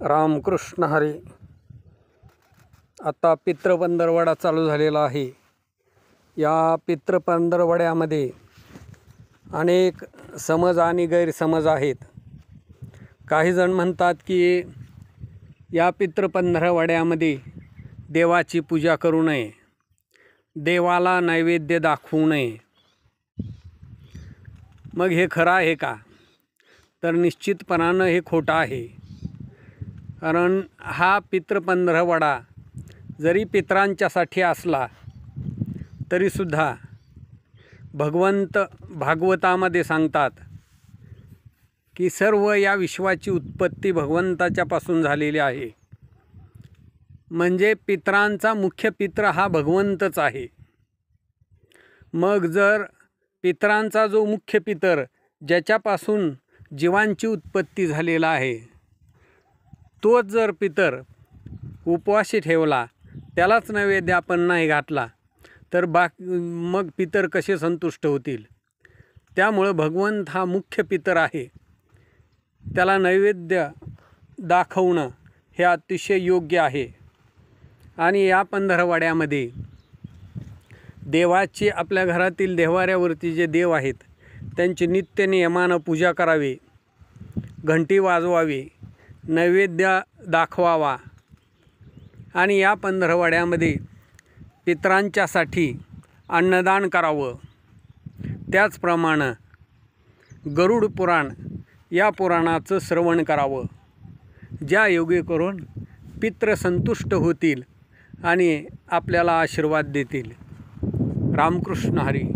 रामकृष्ण हरी. आता पितृपंधरवडा चालू झालेला आहे. या पितृपंधरवड्यामध्ये अनेक समज आणि गैरसमज आहेत. काही जण म्हणतात की या पितृपंधरवड्यामध्ये देवाची पूजा करू नये, देवाला नैवेद्य दाखवू नये. मग हे खरं आहे का? तर निश्चितपणानं हे खोटं आहे. कारण हा पितृपंधरवडा जरी पितरांच्यासाठी असला तरीसुद्धा भगवंत भागवतामध्ये सांगतात की सर्व या विश्वाची उत्पत्ती भगवंताच्यापासून झालेली आहे. म्हणजे पितरांचा मुख्य पित्र हा भगवंतच आहे. मग जर पितरांचा जो मुख्य पितर ज्याच्यापासून जीवांची उत्पत्ती झालेला आहे, तोच जर पितर उपवासी ठेवला, त्यालाच नैवेद्य आपण नाही घातला, तर मग पितर कसे संतुष्ट होतील? त्यामुळं भगवंत हा मुख्य पितर आहे. त्याला नैवेद्य दाखवणं हे अतिशय योग्य आहे. आणि या पंधरवड्यामध्ये देवाची, आपल्या घरातील देव्हाऱ्यावरती जे देव आहेत त्यांची नित्य नियमानं पूजा करावी, घंटी वाजवावी, नैवेद्य दाखवावा. आणि या पंधरवड्यामध्ये पितरांच्यासाठी अन्नदान करावं. त्याचप्रमाणे गरुड पुराण या पुराणाचं श्रवण करावं, ज्या योगे करून पित्र संतुष्ट होतील आणि आपल्याला आशीर्वाद देतील. रामकृष्ण हरी.